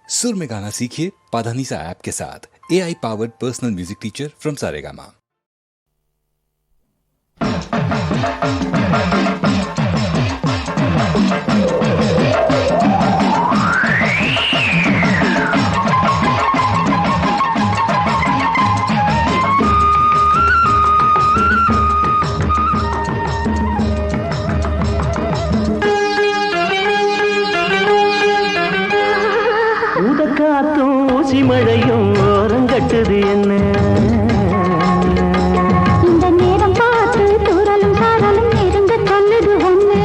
सुर में गाना सीखिए पाधानीसा ऐप के साथ। AI powered personal music teacher from Saregama. ஊசி மழையும் ஓரங்கட்டுது என்ன இந்த நேரம் பார்த்து தூரலும் சாரலும் நெருங்க சொல்லுது ஒண்ணு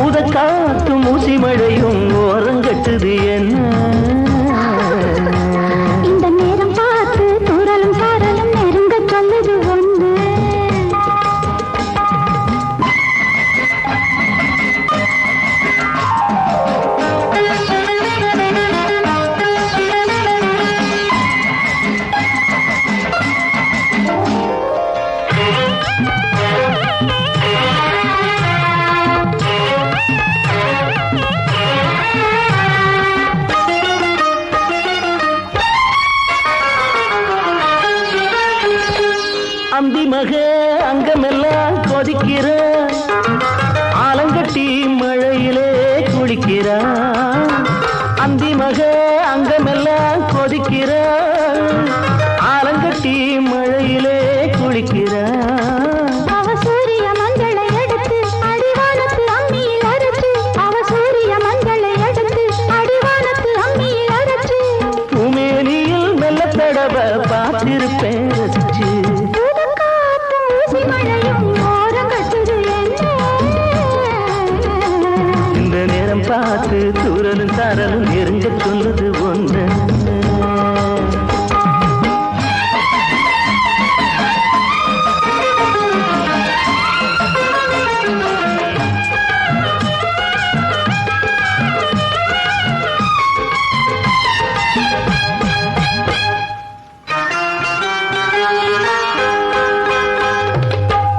ஊதக்காத்தும் ஊசி மழையும் ஓரங்கட்டுது என்ன இந்த நேரம் பார்த்து தூரலும் சாரலும் நெருங்க சொல்லுது ஒண்ணு அந்தி மக அங்கமெல்லாம் கொதிக்கிற ஆலங்கட்டி மழையிலே குளிக்கிற அந்தி மக அங்கமெல்லாம் கொதிக்கிற ஆலங்கட்டி மழையிலே குளிக்கிற அவ சூரிய மஞ்சளை எடுத்து அடிவானத்து அம்மியில் அரைச்சு அவ சூரிய மஞ்சளை எடுத்து அடிவானத்து அம்மியில் அரைச்சு உமேனியில் மெல்ல தடவ பார்த்திருப்பேன் ரசிச்சு இந்த நேரம் பார்த்து தூரலும் சாரலும் நெருங்க சொல்லுது ஒன்று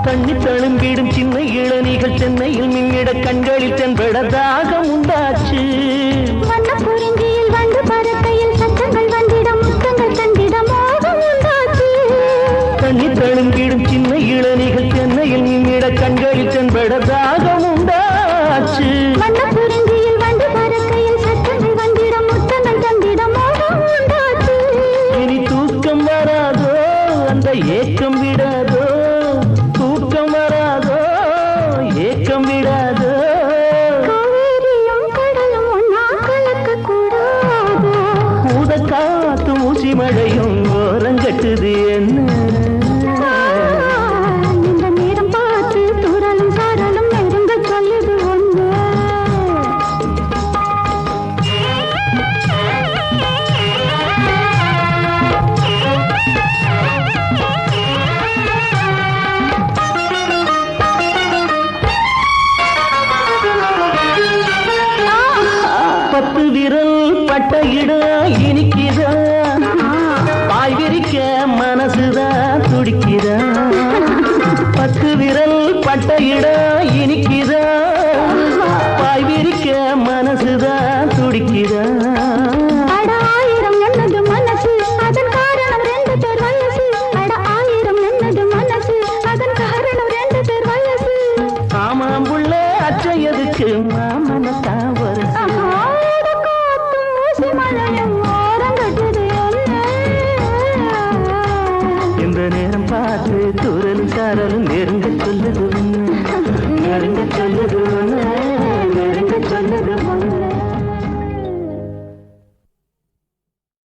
தண்ணி தழும்பிடும் சின்ன இளநீகள் சென்னையில் மின்னிட கண்களில் தென்பட தாகம் உண்டாச்சு வண்ணப்புரிஞ்சியில் வந்து பறக்கையில் சத்தங்கள் வந்திட முத்தங்கள் தந்திட மோகம் உண்டாச்சு தண்ணி தழும்பிடும் சின்ன இளநீகள் சென்னையில் மின்னிட கண்களில் தென்பட தாகம் உண்டாச்சு வண்ணப்புரிஞ்சியில் வந்து பறக்கையில் சத்தங்கள் வந்திட முத்தங்கள் தந்திட மோகம் உண்டாச்சு இனி தூக்கம் வராதோ அந்த ஏக்கம் விடாதோ தூக்கம் வராதோ ஏக்கம் விடாதோ காவேரியும் கடலும் ஒன்னா கலக்க கூடாதோ ஊதக்காத்தும் ஊசி மழையும் ஓரங்கட்டுது என்ன இந்த நேரம் பார்த்து தூரலும் சாரலும் நெருங்க சொல்லுது ஒண்ணு பத்து விரல் பட்ட இடம் இனிக்குதா பாய் விரிக்க மனசுதான் துடிக்குதா பத்து விரல் பட்ட இடம் இனிக்குதா பாய் விரிக்க மனசுதான் துடிக்குதா அட ஆயிரம் என்னது மனசு அதன் காரணம் ரெண்டு பேர் வயசு அட ஆயிரம் என்னது மனசு அதன் காரணம் ரெண்டு பேர் வயசு ஆமாம் புள்ள அச்சையதுக்கு மாமனத்தான் ஒரு ஊசி மழையும் ஓரங்கட்டுது இந்த நேரம் பார்த்து தூரலும் சாரலும் நெருங்க சொல்லுது ஒண்ணு நெருங்க சொல்லுது ஒண்ணு